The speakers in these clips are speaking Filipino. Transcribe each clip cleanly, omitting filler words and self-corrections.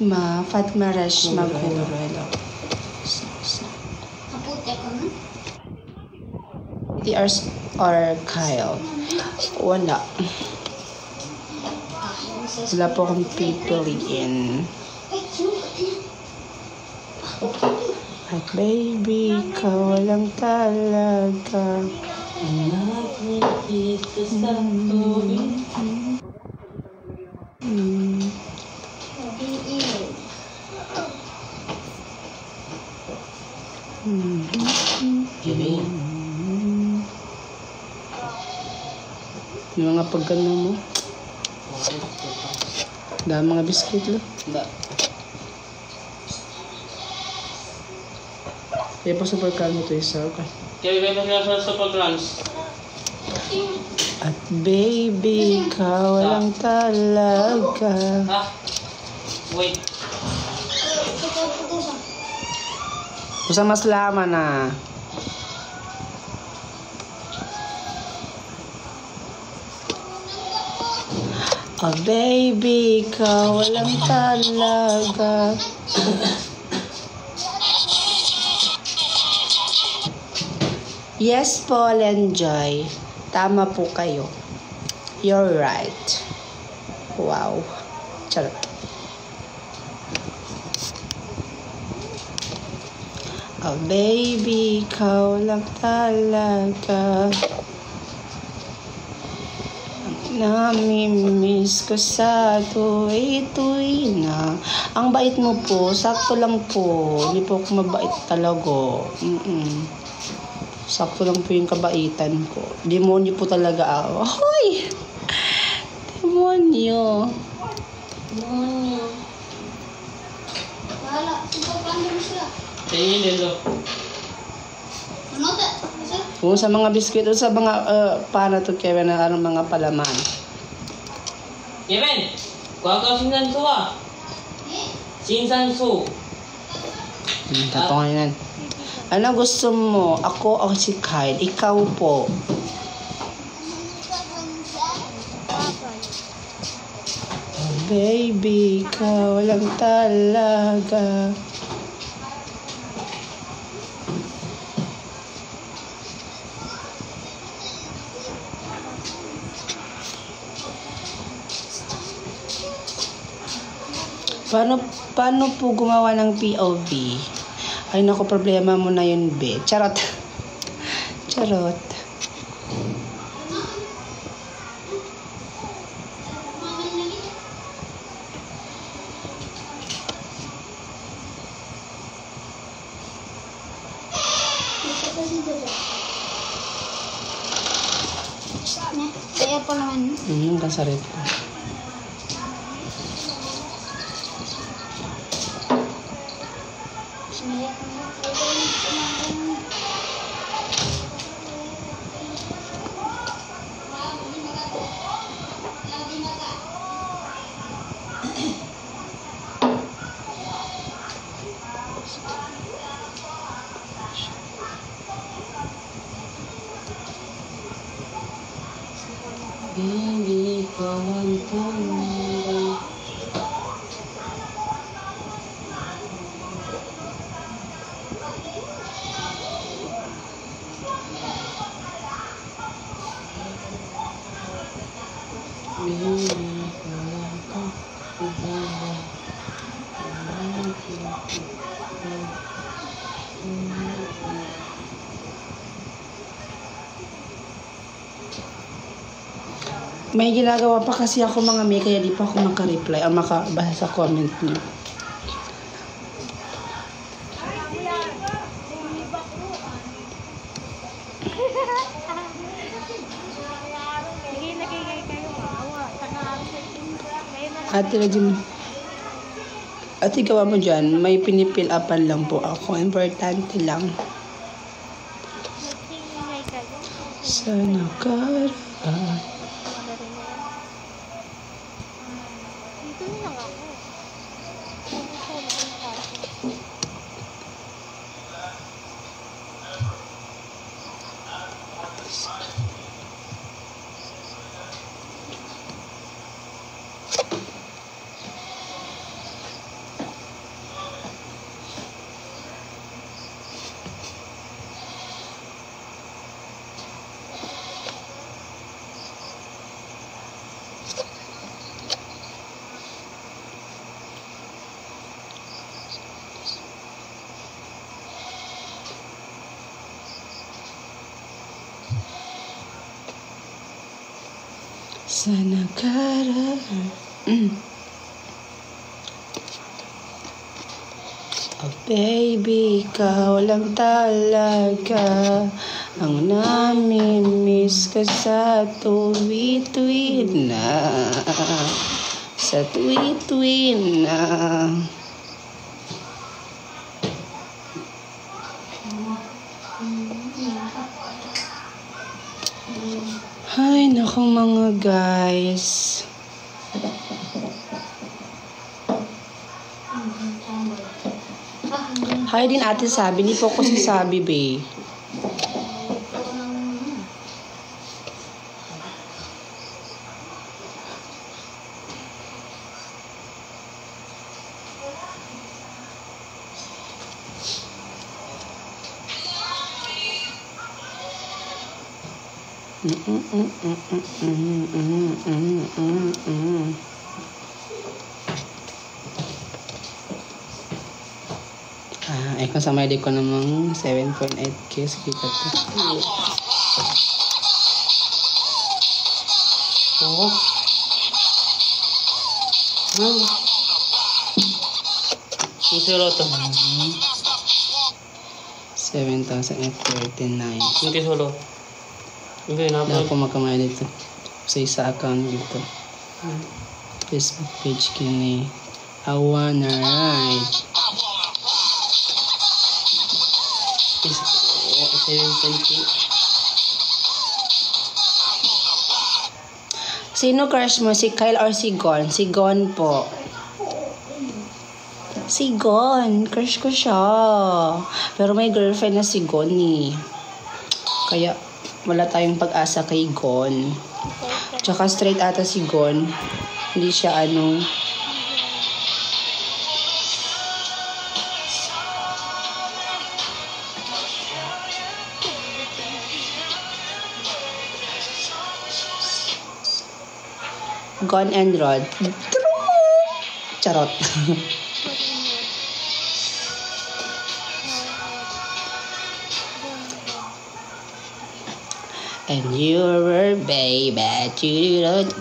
Fatma Resh Maguro. Hello. TRs or Kyle? Wala. Wala po akong pipiliin. At baby, ikaw walang talaga. Yung mga pagkano mo? Dahil mga biskit lang. Kaya pa super kano ito isa ka. Kaya pa super crunch. At baby, ka walang talaga. Ha? Wait. Usa mas lama na. Oh baby, ka walang talaga. Yes, Paul and Joy. Tama po kayo. You're right. Wow. Charot. Oh baby, ikaw lang talaga. Namimiss ko sa tuwi-tuwi na. Ang bait mo po, sakto lang po. Hindi po ako mabait talaga. Sakto lang po yung kabaitan ko. Demonyo po talaga ako. Hoy! Demonyo. Demonyo. Wala, subukan mo sila. Tingin dito. Ano ta? Kung sa mga biskuit o sa mga paano to Kevin na anong mga palaman. Kevin! Kuha ka sinsansu ah. Sinsansu. Tato ngayon. Ano gusto mo? Ako o si Kyle? Ikaw po. Oh, baby, ikaw lang talaga. Paano po gumawa ng POV? Ay naku, problema mo na yun, be. Charot. Charot. Kaya po naman. Kasarit ko. Baby, kawan tanda. May ginagawa pa kasi ako mga may, kaya di pa ako maka-reply o makabasa sa comment niyo. Ate Rajim, ate gawa mo dyan, may pinipil upan lang po ako. Importante lang. Sana karaan. sa nakaraan. Oh baby, ikaw lang talaga ang nami-miss ko sa tuwi-tuwi na. Sa tuwi-tuwi na. Ay, naku mga guys. Hi din ate Sabi. Hindi po ako si Sabi, be. Ay, kasama din ko namang 7.8k. Sige ka to. Oh. Isuro to. 7,839. Hindi solo. Hindi na Wala ako makamaya dito. Sa isa account dito. Facebook page kini. I wanna ride. 720. Sino crush mo? Si Kyle or si Gon? Si Gon po. Si Gon. Crush ko siya. Pero may girlfriend na si Gon eh. Kaya wala tayong pag-asa kay Gon. Tsaka straight ata si Gon. Hindi siya ano. Gon and Rod. Charot. And you were baby,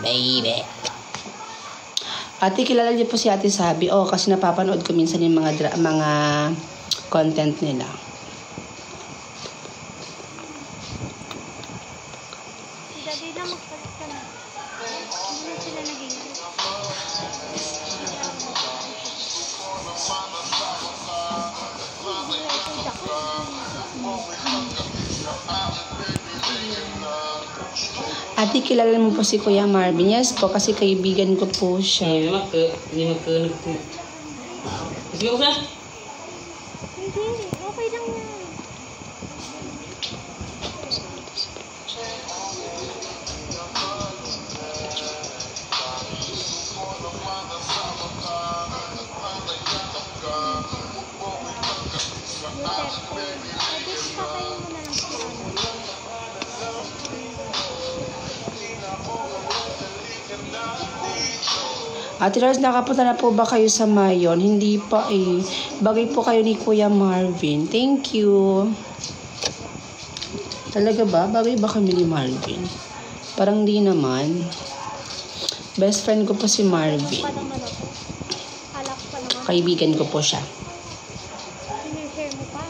baby. Ate, kilala niyo po si Ate Sabi? Oh, kasi napapanood ko minsan yung mga content nila. Daddy na magpalit ka na. Hindi sila naging. Ate, kilala mo po si Kuya Marvin? Yes po, kasi kaibigan ko po siya. Hindi magka. Sige ko na. Hindi, okay lang yan. Ate Rose, nakapunta na po ba kayo sa Mayon? Hindi pa eh. Bagay po kayo ni Kuya Marvin. Thank you. Talaga ba? Bagay ba kami ni Marvin? Parang di naman. Best friend ko po si Marvin. Kaibigan ko po siya. Sinishare mo pa.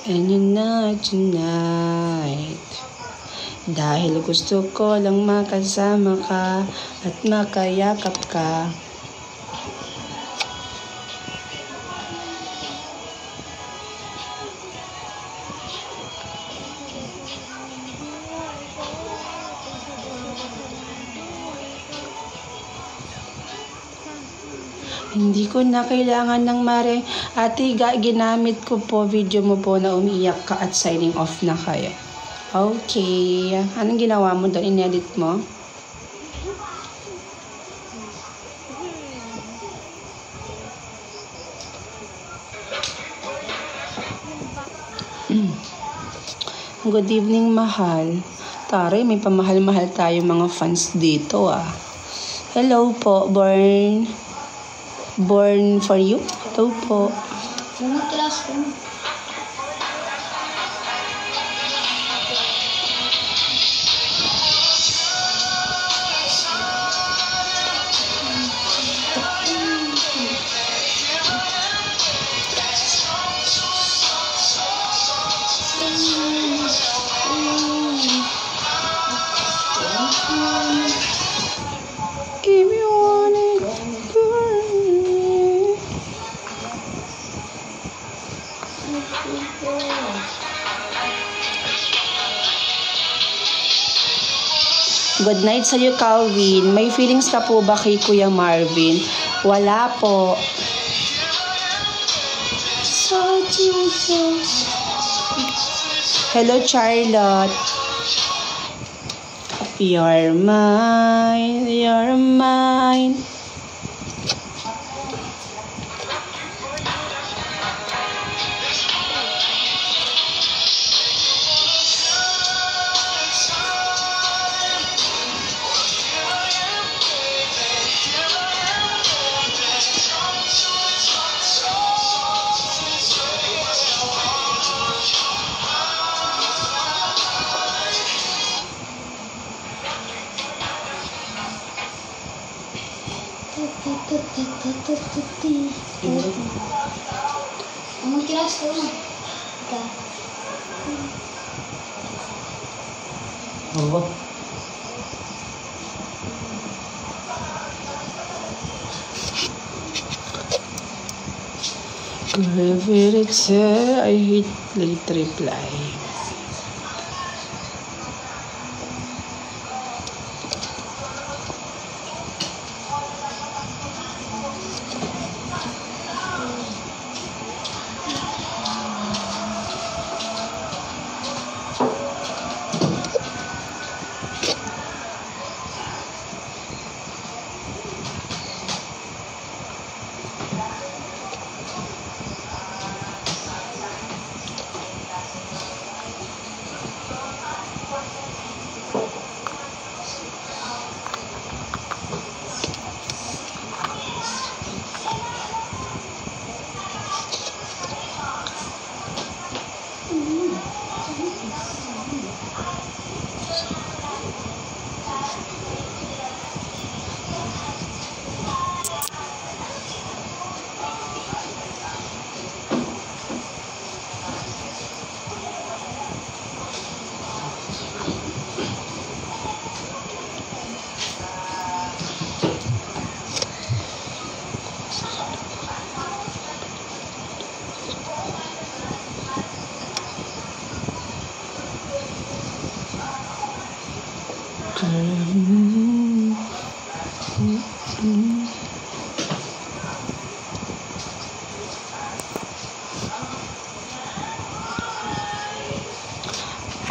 And you know tonight, dahil gusto ko lang makasama ka at makayakap ka. Hindi ko na kailangan ng mare. Ate, ginamit ko po video mo po na umiiyak ka at signing off na kayo. Okay. Anong ginawa mo doon? In-edit mo? Good evening, mahal. Taray, may pamahal-mahal tayo mga fans dito ah. Hello po, Born for you. Hello po. Yung classroom. Good night sa'yo, Calvin. May feelings ka po ba kay Kuya Marvin? Wala po. So Jesus. Hello, Charlotte. You're mine, you're mine. Ang kilas ko na. Apa? I hate late reply.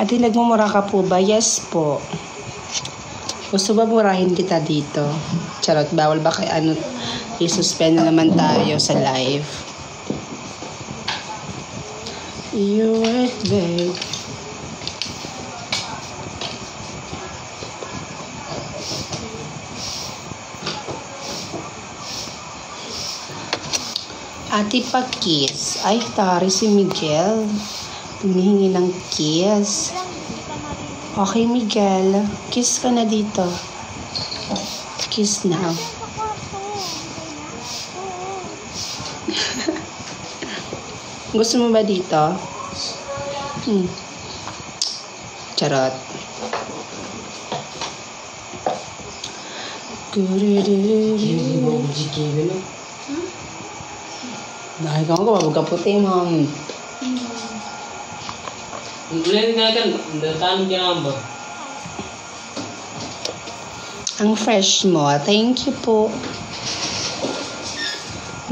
Ate, nagmumura ka po ba? Yes po. Gusto ba murahin kita dito? Charot, bawal ba kay ano? I-suspend na naman tayo sa live. You wait, babe. Ate, pa-kiss. Ay, tari si Miguel. Humihingi ng kiss. Okay, Miguel. Kiss ka na dito. Kiss na. Gusto mo ba dito? Charot. Dahil ka mo puti mo. Ulan nga kan, datang ba? Ang fresh mo. Thank you po.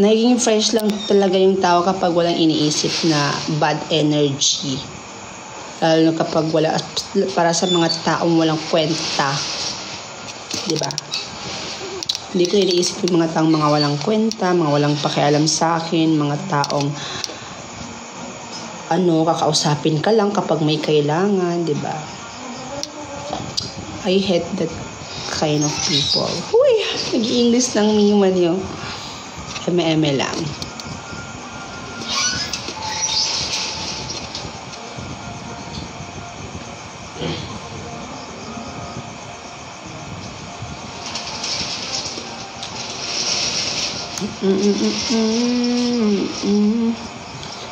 Naging fresh lang talaga yung tao kapag walang iniisip na bad energy. Lalo na kapag wala, para sa mga taong walang kwenta. Diba? Hindi ko iniisip yung mga taong mga walang kwenta, mga walang pakialam sa akin, mga taong kakausapin ka lang kapag may kailangan, di ba? I hate that kind of people. Huy! Nag-i-English ng miman yun. Eme-eme lang.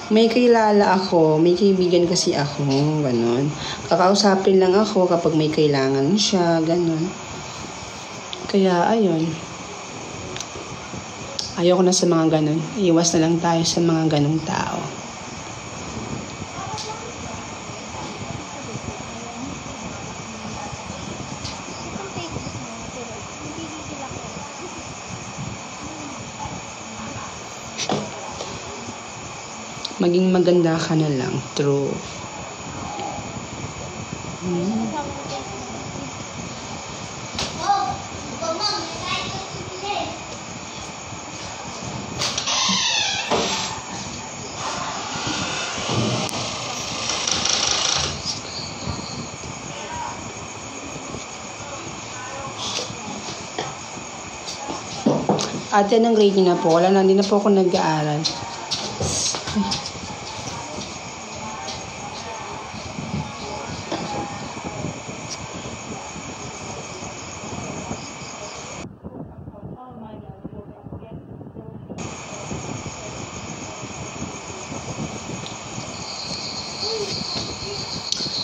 May kilala ako, may kaibigan kasi ako, ganon. Kakausapin lang ako kapag may kailangan siya, ganon. Kaya, ayun. Ayoko na sa mga ganon. Iwas na lang tayo sa mga ganong tao. Maging maganda ka na lang. True. Kasama ko din. Ate, anong grade niyo na po? Wala na, hindi na po ako nag-aaral.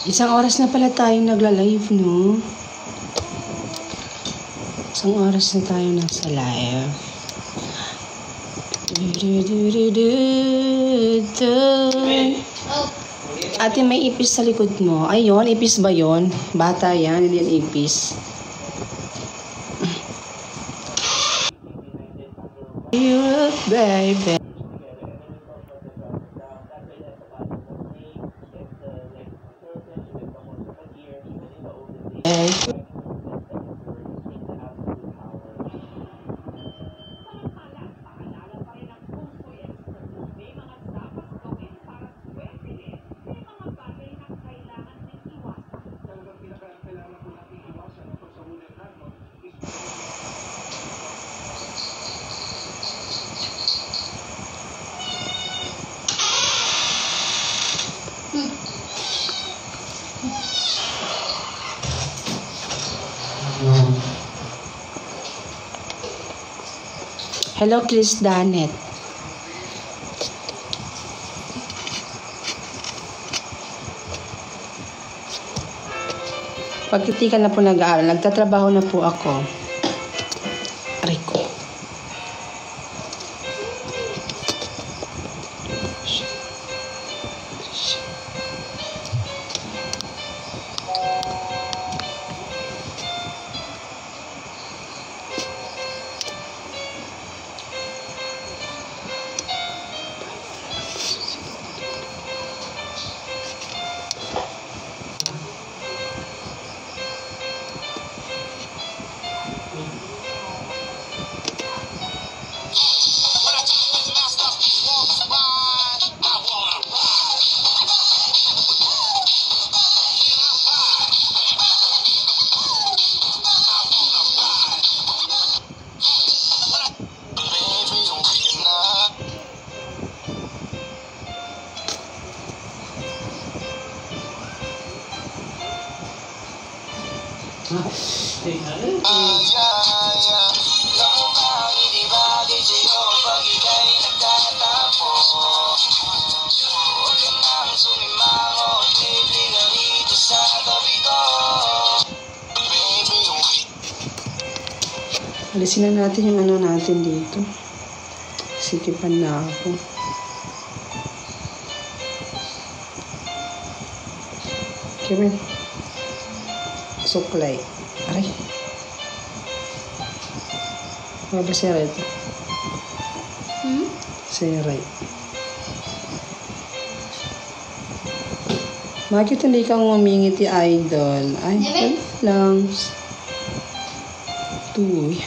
Isang oras na pala tayong nagla-live, no? Isang oras na tayo nasa live. Ate, may ipis sa likod mo. Ayun, ipis ba yon? Bata yan, hindi yan ipis. Europe, baby. Hello, Chris Danet. Pagkiti ka na po nag-aaral, nagtatrabaho na po ako. Aray ko. Alisin na natin yung ano natin dito. Sikipan na ako. Kevin. Suklay. Aray. Mga ba siya ito? Siray. Bakit hindi kang umingiti, idol? Ay, wait lang. Tuy.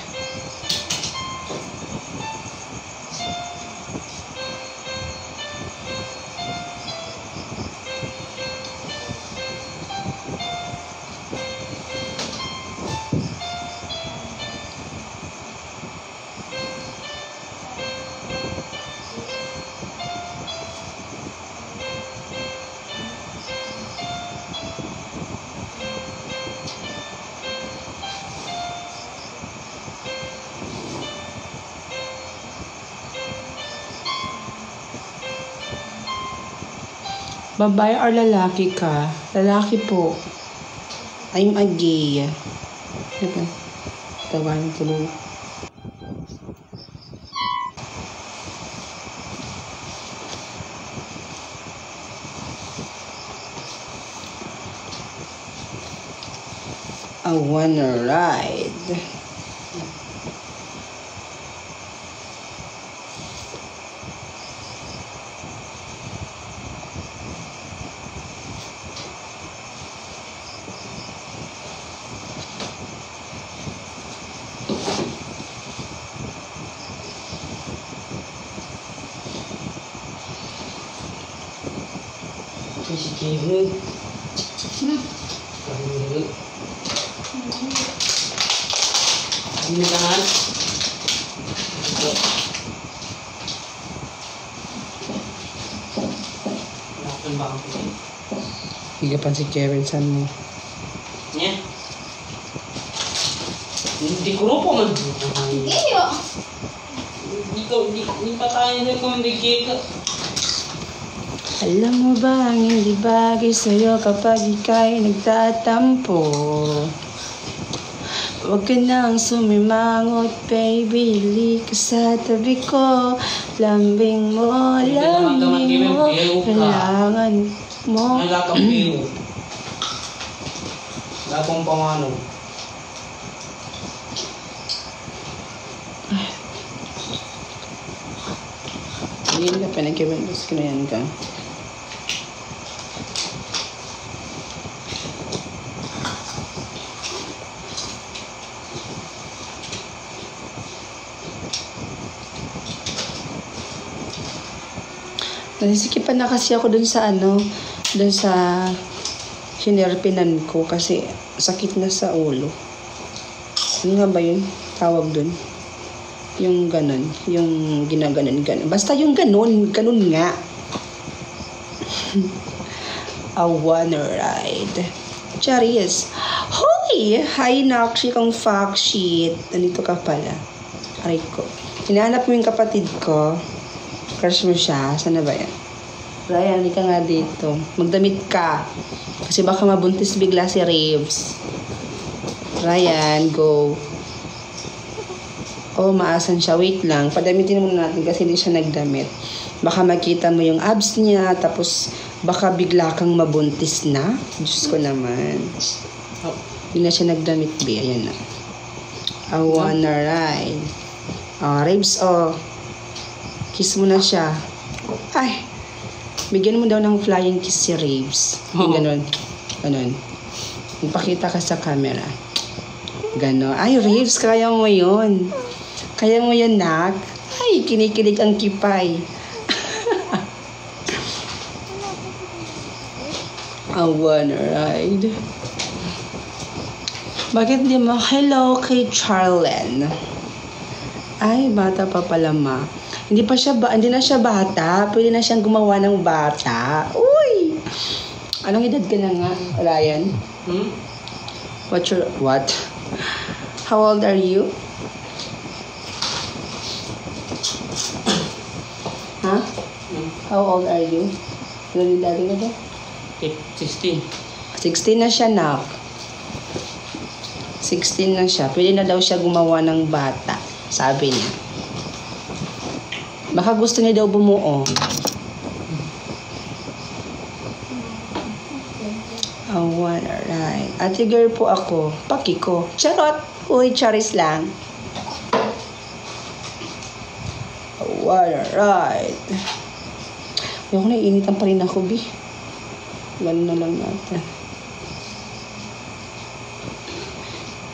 Babae or lalaki ka? Lalaki po. I'm a gay. Diba? Tawanan tulog. I wanna ride. Si Kevin. Ini tangan. Lapan ba ang pili? Higapan si Kevin sa mo. Nya. Hindi ko po man. Iyo. Di pa tayo na kung hindi ka. Alam mo ba ang hindi bagay sa'yo kapag ika'y nagtatampo? Huwag ka nang sumimangot, baby, hili ka sa tabi ko. Lambing mo, kailangan mo. Nagkakampiyo. Gapong pamano. Hindi ka pa nag-Kevin, mas kinayan ka. Nasisikipan na kasi ako dun sa dun sa hinerpinan ko kasi sakit na sa ulo. Ano nga ba yun? Tawag dun? Yung ganon, yung ginaganon. Basta yung ganon nga. I wanna ride. Charis. Hoy! Hi, Nakshi kong fact sheet. Nandito ka pala. Aray ko. Hinahanap mo yung kapatid ko. Crush mo siya. Saan na ba yan? Ryan, hindi ka nga dito. Magdamit ka. Kasi baka mabuntis bigla si Raves. Ryan, go. Oh, maasan siya. Wait lang. Padamitin muna natin kasi hindi siya nagdamit. Baka makita mo yung abs niya. Tapos, baka bigla kang mabuntis na. Diyos ko naman. Hindi na siya nagdamit, be. Ayan na. I wanna ride. Oh, Raves, oh. Kiss mo na siya. Ay. Bigyan mo daw ng flying kiss si Raves. Ganon. Ganon. Ipakita ka sa camera. Ganon. Ay, Raves, kaya mo yun. Kaya mo yun, Nak. Ay, kinikilig ang kipay. I wanna ride. Bakit di mo? Hello kay Charlen. Ay, bata pa pala, ma. Hindi na siya bata. Pwede na siyang gumawa ng bata. Uy! Anong edad ka na nga, Ryan? What? How old are you? Huh? How old are you? Ilan dati na ba? 16. 16 na siya, Nak. 16 na siya. Pwede na daw siya gumawa ng bata. Sabi niya. Baka gusto niya daw bumuo. I wanna ride. Ate girl po ako. Paki ko. Charot. Uy, charis lang. I wanna ride. Ayoko na, initan pa rin ako, Bi. Ganun na lang natin.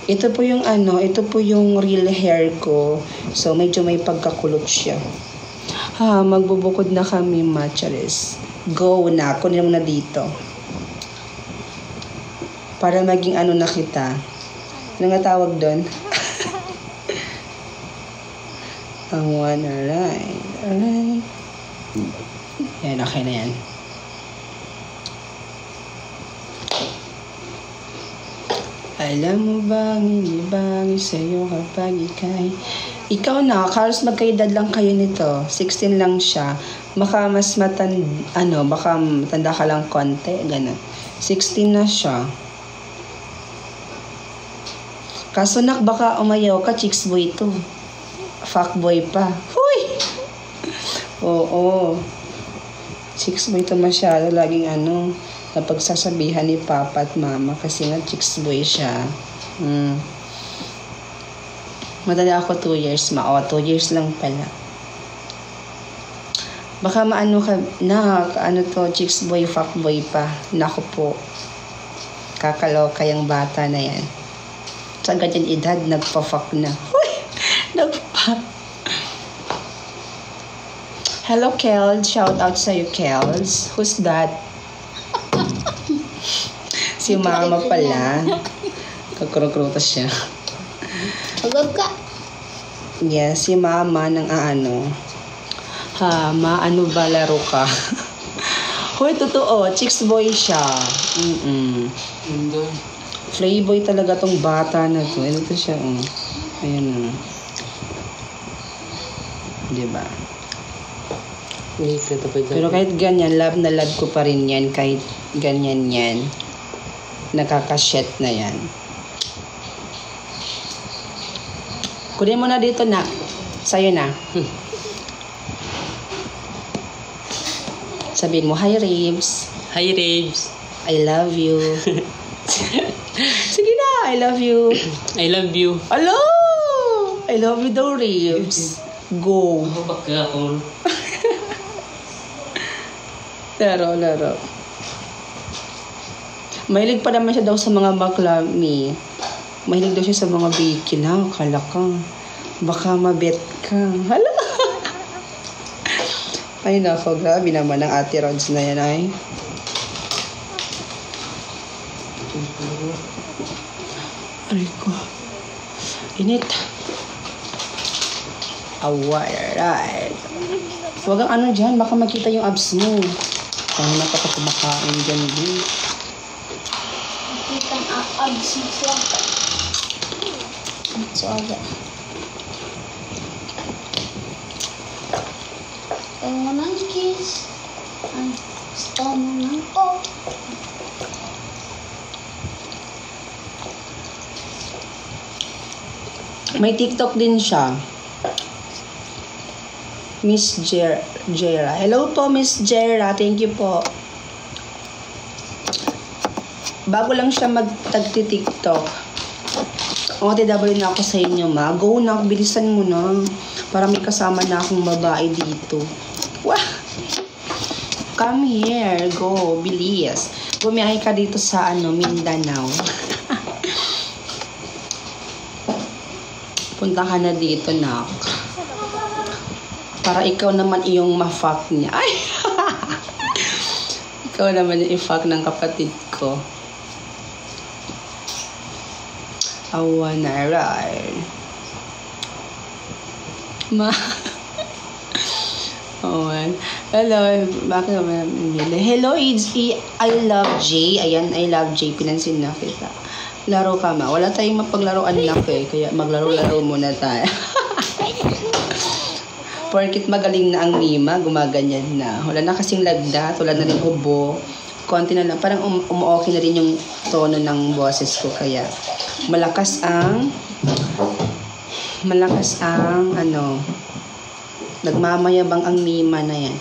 Ito po yung ito po yung real hair ko. So, medyo may pagkakulot siya. Magbubukod na kami, Macharis. Go na. Kunin mo na dito. Para maging na kita. Ano nga tawag doon? I wanna ride. Alright. Yan, okay na yan. Alam mo bang hindi bagay sa'yo kapag ikaw na, Carlos, magkaedad lang kayo nito. 16 lang siya. Baka mas baka matanda ka lang konti, gano'n. 16 na siya. Kaso nak, baka umayaw ka, chicks boy to. Fuckboy pa. Huy! Oo. Chicks boy to masyado. Laging napagsasabihan ni Papa at Mama kasi nga chicks boy siya. Madali ako 2 years, 2 years lang pala. Baka ka na, to, chicks boy, fuckboy pa. Naku po. Kakaloka yung bata na yan. Sa ganyan edad, nagpa-fuck na. Uy! Hello, Kels. Shout out sa'yo, Kels. Who's that? Si mama pala. Kakrokrotas siya. Pagod ka. Yes, si mama ng aano. Ha, maano ba laro ka? Hoy, totoo. Chicks boy siya. Hindi. Playboy talaga tong bata na to. Ano to siya? Ayan. Diba? Hindi ka tapos. Pero kahit ganyan, love na love ko pa rin yan. Kahit ganyan yan. Nakakasyet na yan. Kunin mo na dito na. Sa'yo na. Sabihin mo, hi Raves. Hi, Rabes. I love you. Sige na, I love you. I love you. Hello! I love you daw, Raves. Go. Ako ba ka ako? Laro. Mahilig pa naman siya daw sa mga maklami. Mahilig daw siya sa mga bacon. Ha, kala ka. Baka mabet ka. Hala. Ay nako, grabe naman ang Ate Rods na yan ay. Aray ko. Init. Alright. Huwag ang ano dyan, baka makita yung abs mo. Kaya na pa kumakain dyan, din. Nakita ang abs mo siya. So, aga. Ang manang kiss. Ang gusto mo ng ko. May TikTok din siya. Miss Jera. Hello po, Miss Jera. Thank you po. Bago lang siya mag-tagti-TikTok. OTW na ako sa inyo, ma. Go na, bilisan mo na. Para may kasama na akong babae dito. Wah! Come here. Go. Bilis. Bumiyahe ka dito sa Mindanao. Punta ka na dito, nak. Para ikaw naman iyong ma-fuck niya. Ay! Ikaw naman yung i-fuck ng kapatid ko. Awa na ride. Ma. Oh, hello. Bakit naman? Hello, I love J. Ayan, I love J. Pinansin na kita. Laro ka, ma. Wala tayong mapaglaruan lang eh. Kaya maglaro-laro muna tayo. Porkit magaling na ang Mima, gumaganyan na. Wala na kasing lagdat, wala na rin ubo. Konti na lang. Parang okay na rin yung tono ng boses ko. Kaya malakas ang nagmamayabang ang Mima na yan.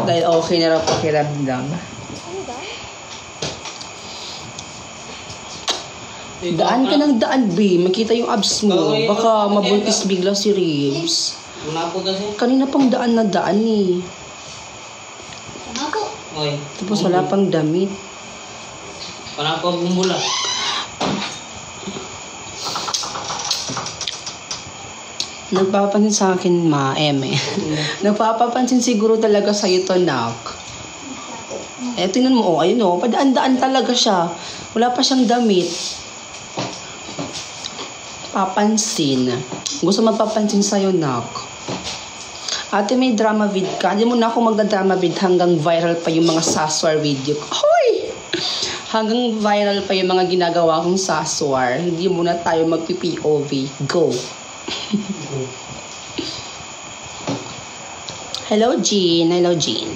Dahil okay na raw pakiramdam. Daan ka ng daan, B. Makita yung abs mo. Baka mabuntis bigla si Ribs. Una po kasi. Kanina pang daan na daan eh. Ako. Okay. Tapos wala pang damit. Wala po bumula. Nagpapapansin sa akin, ma, Eme. Nagpapapansin siguro talaga sa'yo to, nak. Eh, tingnan mo, ayun o. Padaan-daan talaga siya. Wala pa siyang damit. Papansin. Gusto magpapansin sa'yo, nak. Ate, may drama vid ka. Hindi mo na ako magda-drama vid hanggang viral pa yung mga saswar video ko. Hoy! Hanggang viral pa yung mga ginagawa kong saswar. Hindi muna tayo magpi-POV. Go! Hello, Jean. Hello, Jean.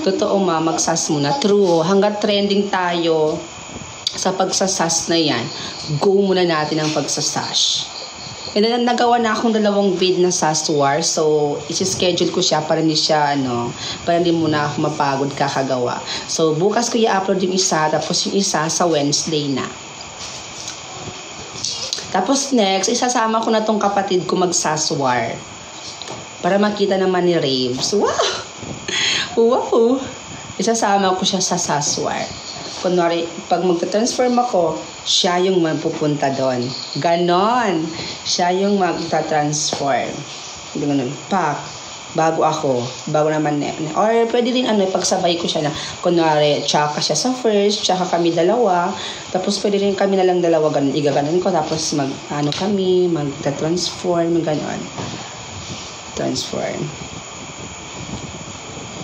Totoo, ma. Magsas muna. True. Hanggat trending tayo sa pagsasas na yan, go muna natin ang pagsasash. And then, nagawa na akong 2 vid na saswar. So, isi-schedule ko siya para hindi siya, para hindi muna ako mapagod kakagawa. So, bukas ko i-upload yung isa, tapos yung isa sa Wednesday na. Tapos next, isasama ko na tong kapatid ko magsaswar. Para makita naman ni Raves. Wow! Wow! Isasama ko siya sa saswar. Kunwari, pag magta-transform ako, siya yung mapupunta doon. Ganon. Siya yung magta-transform. Ganon. Pak. Bago naman. Or pwede rin pagsabay ko siya na, kunwari, tsaka siya sa first, tsaka kami dalawa. Tapos pwede rin kami na lang dalawa, ganun, igaganon ko. Tapos magta-transform, gano'n. Transform.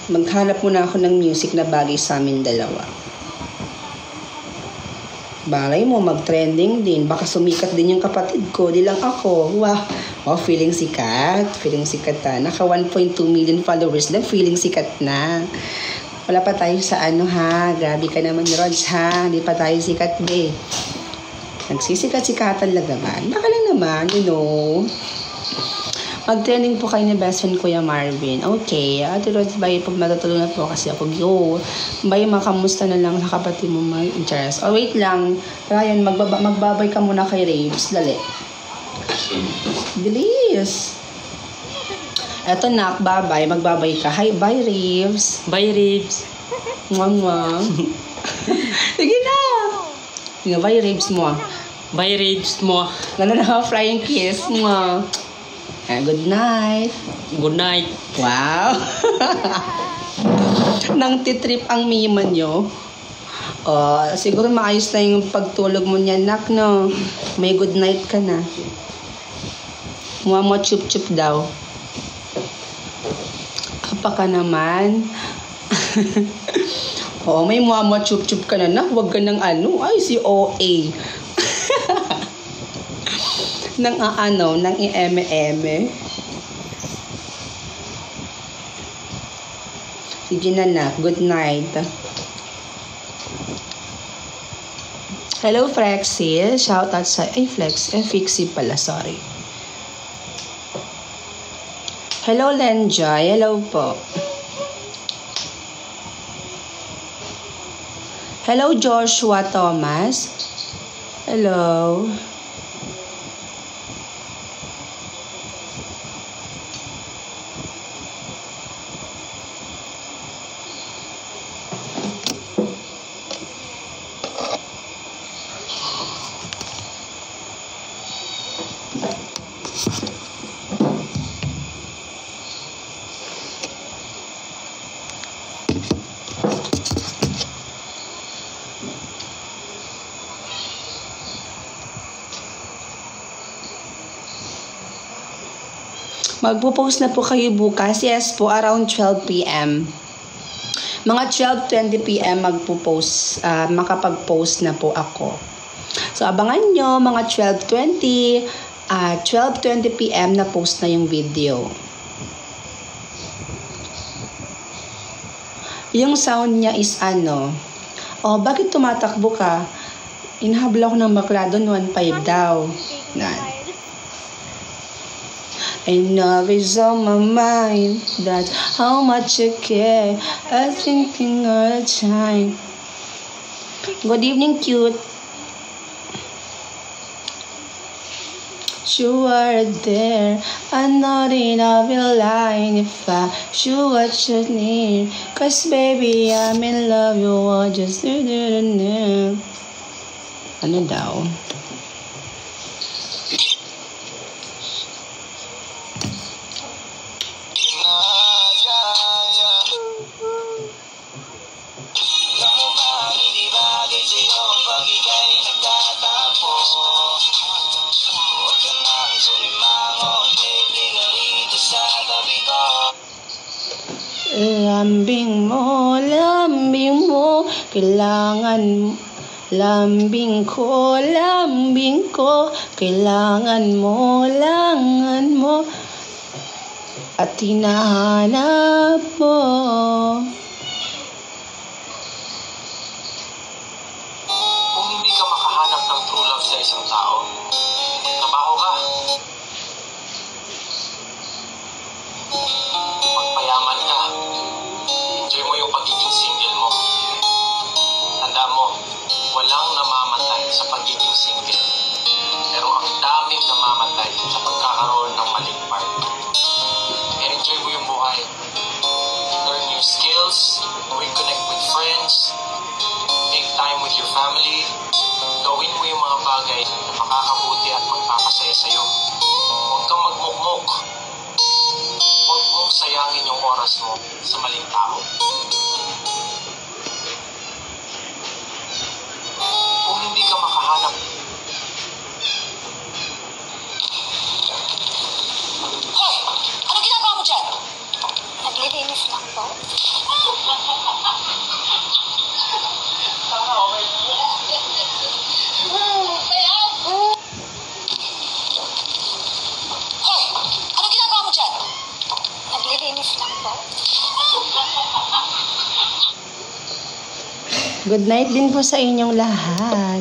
Maghanap muna ako ng music na bagay sa amin dalawa. Balay mo, mag-trending din. Baka sumikat din yung kapatid ko. Di lang ako. Wow. Oh, feeling sikat. Feeling sikat na. Naka 1.2 million followers lang. Feeling sikat na. Wala pa tayo sa Grabe ka naman, Rods, ha? Di pa tayo sikat, be. Nagsisikat-sikatan lang naman. Baka lang naman, Mag-trending po kayo ni best friend Kuya Marvin. Okay. Ate Rods, bye. Pag matutulungan po kasi ako. Bye, makamusta na lang sa kapatid mo, interest. Wait lang. Ryan, magbabay ka muna kay Raves. Dali. Bilis. Eto, nak. Bye-bye. Magbabay ka. Hi, bye, Raves. Bye, Ribs. Mwah. Sige na. Sige, bye, Raves mo. Bye, Ribs mo. Ganun na, flying kiss. Mwah. Good night. Good night. Wow. Nang titrip ang mima nyo. Siguro maayos na yung pagtulog mo niyan, nak, no? May good night ka na. Mo chup-chup daw. Apa ka naman? May mo chup-chup ka na, nak. Huwag ka ng Ay, si OA. Nang i-eme-eme. Sige na, nak. Good night. Hello, Flexi. Shout out sa... Fixie pala. Sorry. Hello, Lenjoy. Hello po. Hello, Joshua Thomas. Hello. Magpo-post na po kayo bukas. Yes po, around 12 p.m. Mga 12:20 p.m. magpo-post, makapag-post na po ako. So, abangan nyo, mga 12:20, 12:20 p.m. na post na yung video. Yung sound niya is bakit tumatakbo ka? Inahabla ko ng bakla doon, 1.5 daw. I know it's on my mind, that's how much you care. I'm thinking all the time. Good evening, cute. You are there, I know that I'll be lying if I show what you need. Cause baby, I'm in love, you want just do. Ano daw? Lambing mo, kailangan lambing ko, kailangan mo, at hinahanap mo. Kung hindi ka makahanap ng true love sa isang tao, trabaho ka. Magpayaman ka. Enjoy mo yung pagiging single mo. Tanda mo, walang namamatay sa pagiging single. Pero ang daming namamatay sa pagkakaroon ng maling partner. Enjoy mo yung buhay. Learn new skills, reconnect with friends, take time with your family, gawin mo yung mga bagay na makakabuti at magpapasaya sa'yo. Huwag kang magmukmok. Huwag mong sayang po? Hoy! Ano ginagawa mo dyan? Naglilinis lang po. Good night din po sa inyong lahat.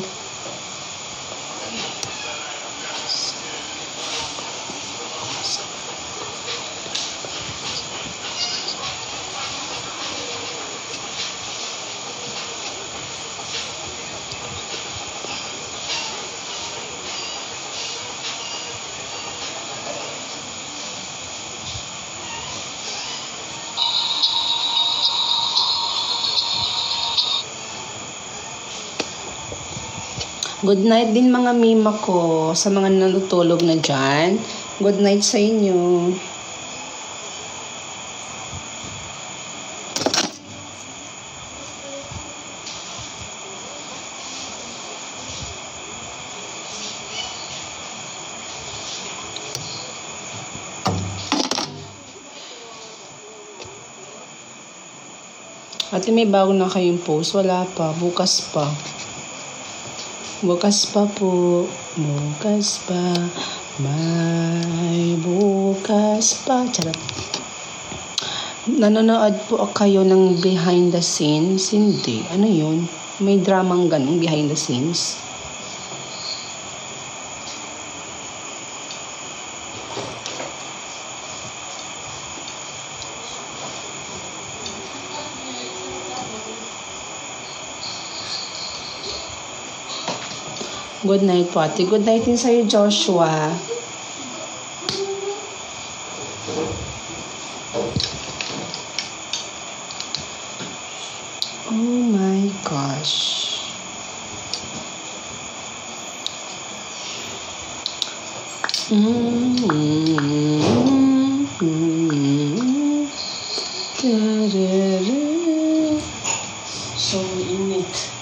Good night din mga mima ko sa mga natutulog na dyan. Good night sa inyo. Ate, may bago na kayong post? Wala pa. Bukas pa. Bukas pa po. Bukas pa. May bukas pa. Charot. Nanonood po kayo ng behind the scenes? Hindi. Ano yun? May dramang ganun behind the scenes? Good night po, ate. Good night din sa'yo, Joshua. Oh my gosh. So init.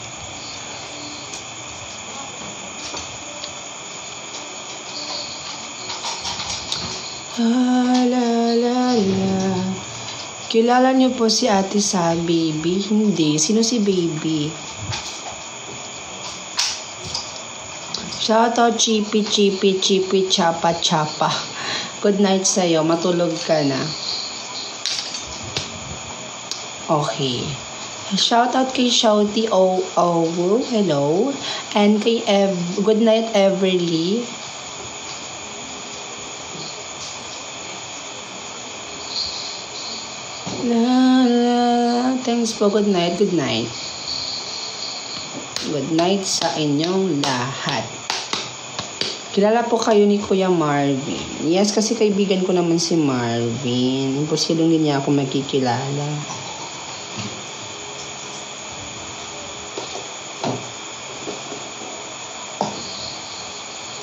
La la la. Kilala niyo po si Ate sa Baby? Hindi. Sino si Baby? Shoutout Chippy, Chippy, Chippy, Chapa, Chapa. Good night sa'yo. Matulog ka na. Okay. Shoutout kay Shouty hello. And kay good night Everly. Thanks po. Good night. Good night. Good night sa inyong lahat. Kilala po kayo ni Kuya Marvin. Yes, kasi kaibigan ko naman si Marvin. Imposible din niya ako magkikilala.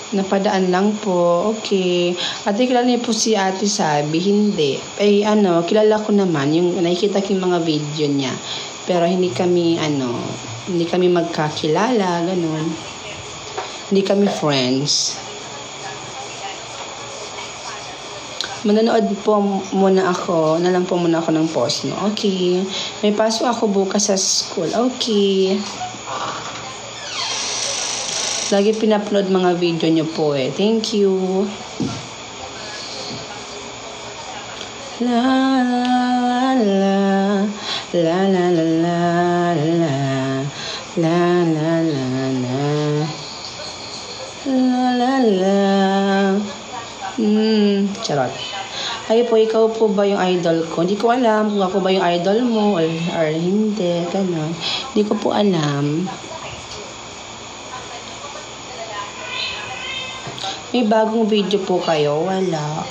Napadaan lang po. Okay. Ate, kilala niyo po si Ate Sabi? Hindi. Kilala ko naman. Yung nakikita ko yung mga video niya. Pero hindi kami magkakilala. Ganun. Hindi kami friends. Manonood po muna ako. Nalang po muna ako ng post, no? Okay. May pasok ako bukas sa school. Okay. Lagi pinupload mga video nyo po eh. Thank you. La la la la la la la la la la la la. Charot. Ay po, ikaw po ba yung idol ko? Hindi ko alam kung ako ba yung idol mo or hindi. Ganon. Hindi ko po alam. May bagong video po kayo? Wala.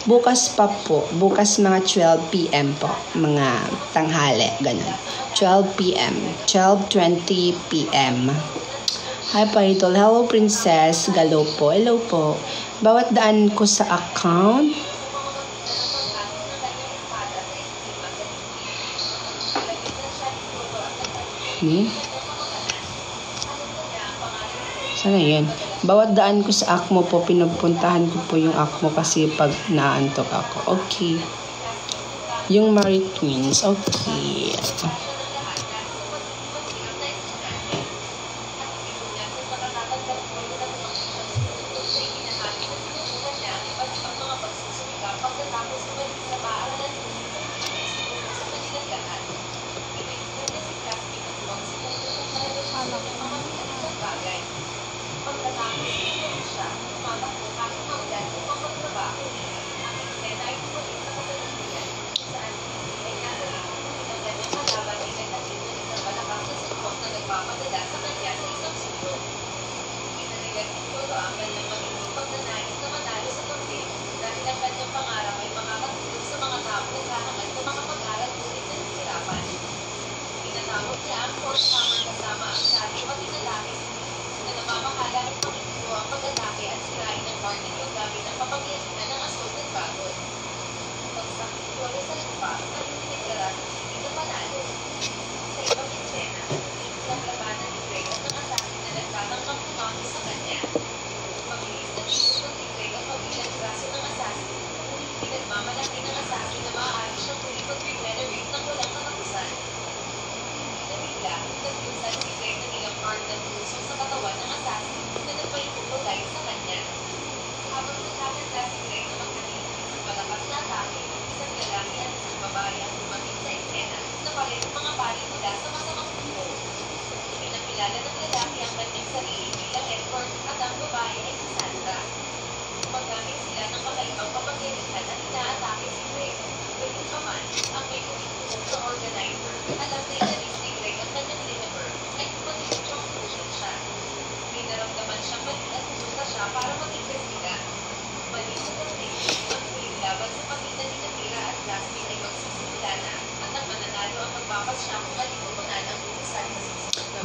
Bukas pa po. Bukas mga 12 p.m. po. Mga tanghali. Ganun. 12 p.m. 12:20 p.m. Hi, Paitol. Hello, Princess. Galo po. Hello po. Bawat daan ko sa account. Sana yan. Bawat daan ko sa Akmo po, pinupuntahan ko po yung Akmo kasi pag naantok ako. Okay. Yung Marie Twins. Okay.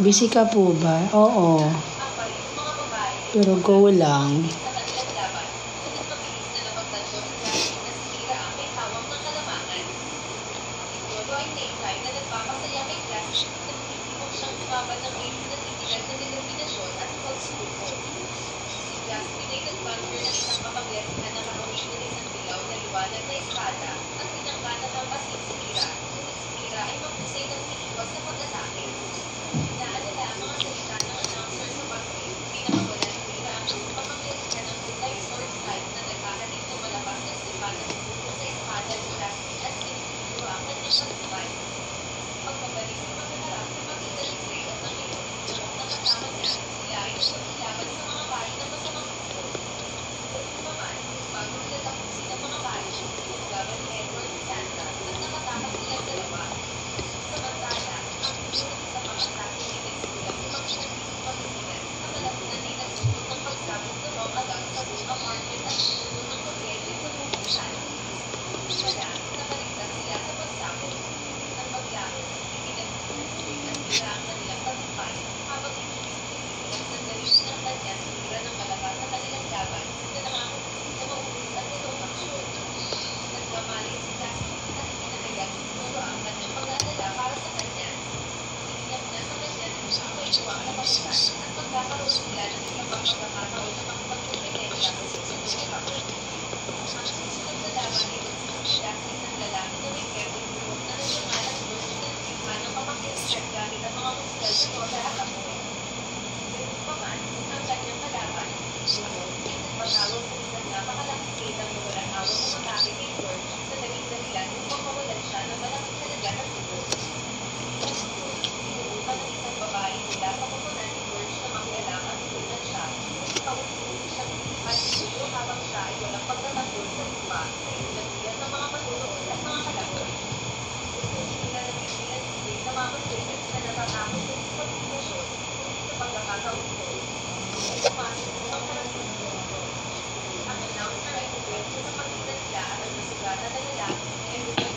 Busy ka po ba? Oo. Pero go lang.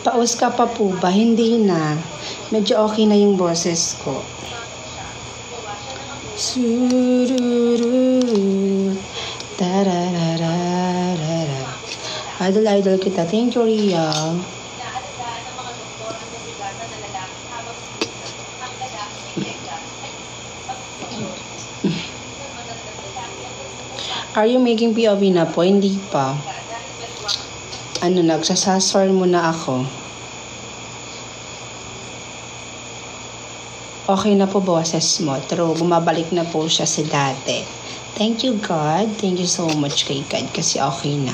Paus ka pa po ba? Hindi na. Medyo okay na yung boses ko. Sururu. Tararararara. Idol kita. Thank you, Ria. Are you making POV na po? Hindi pa. Nagsasaswar muna ako. Okay na po boses mo. True, bumabalik na po siya sa dati. Thank you, God. Thank you so much kay God kasi okay na.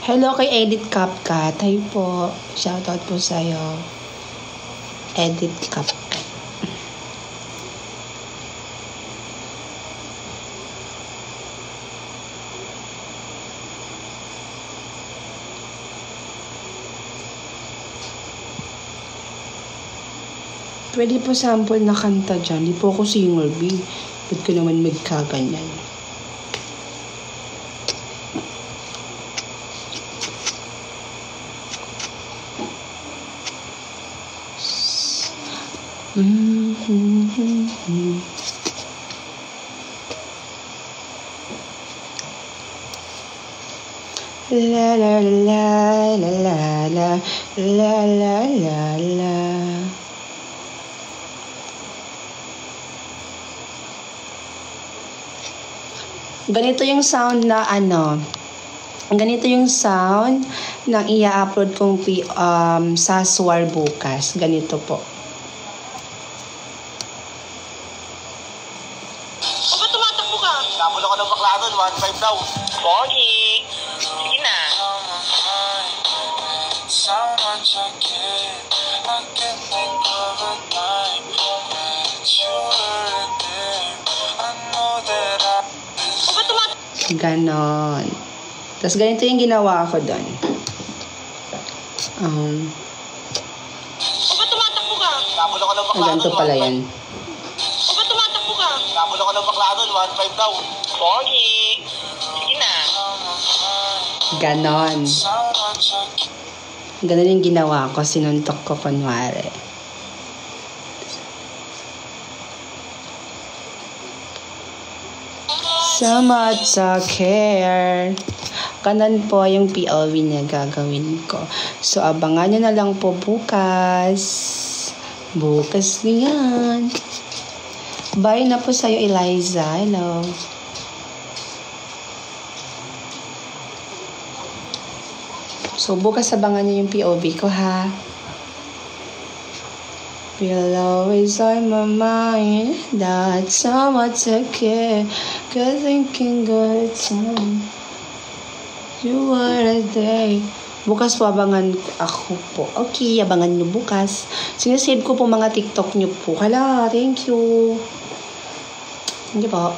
Hello kay Edit Capcat. Hi po. Shoutout po sa'yo. Edit Capcat. Pwede po sample na kanta dyan. Di po ako singer, B. Ba't ko naman magkaganyan? La la la la la la la la la la. Ganito yung sound na ganito yung sound na i-upload kong sa Swar bukas. Ganito po. O ba't tumatakbo ka? Napulo ka ng bakla doon, 1.5 daw. Pogi. Sige na. O ba't tumatakbo? Ganon. Tapos ganito yung ginawa ko doon. O ba't tumatakbo ka? Napulo ka ng bakla Ganito doon, pala yan. O ba't tumatakbo ka? Napulo ka ng bakla doon, 1.5 daw. Pogi. Sige na. Ganon. Ganon yung ginawa ko. Sinuntok ko kunwari. So much care. Ganon po yung POV na gagawin ko. So, abangan nyo na lang po bukas. Bukas na yan. Bye na po sa'yo, Eliza. Hello. So, bukas abangan nyo yung POV ko, ha? Will always on my mind. That's so much I care. Cause thinking good time. You are a day. Bukas po abangan ako po. Okay, abangan nyo bukas. Sinasave ko po mga TikTok nyo po. Hala, thank you. Thank you po.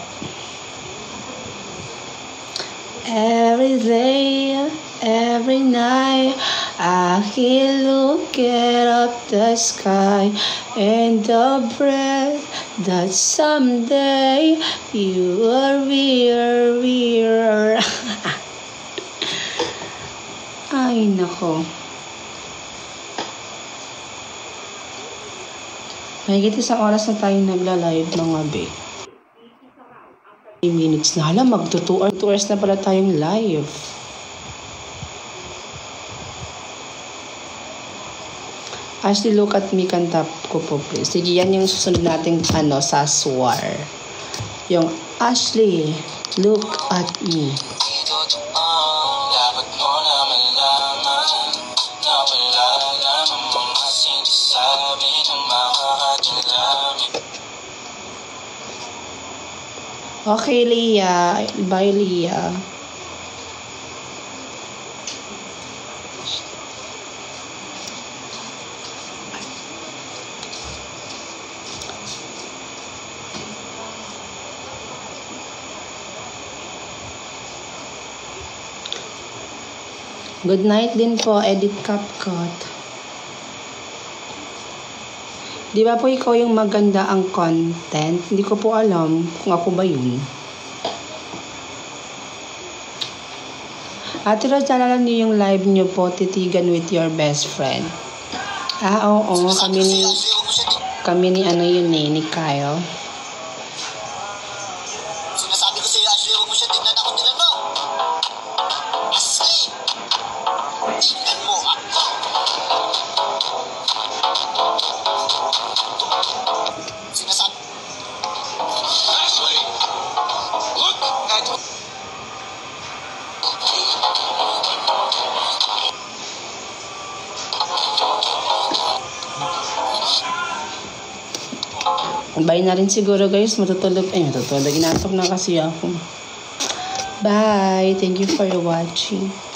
Every day, every night, I hear looking up the sky and the breath that someday you will be here. Ay, nako. Mahigit isang oras na tayong nagla-live mga be. 3 minutes na. Hala, magto 2 hours na pala tayong live. Ashley, look at me, kanta ko po please. Sige, yan yung susunod nating sa Swar. Yung Ashley, look at me. Dapat mo na malaman na wala lamang mga sinasabi ng mga dalamin. Okay, Leah. Bye, Leah. Good night din po, Edit Capcat. Di ba po ikaw yung maganda ang content? Hindi ko po alam kung ako ba yun. Ate Rose, nalala niyo yung live niyo po, titigan with your best friend. Oo, kami ni yun ni Kyle. Sinasabi ko sa'yo, Ashley, huwag mo siya tingnan ako nila, no? Ashley! Tingnan mo, Sinasabi... Ashley! Look at... Bye na rin siguro guys. Matutulog. Ay, matutulog. Inasok na kasi ako. Bye. Thank you for watching.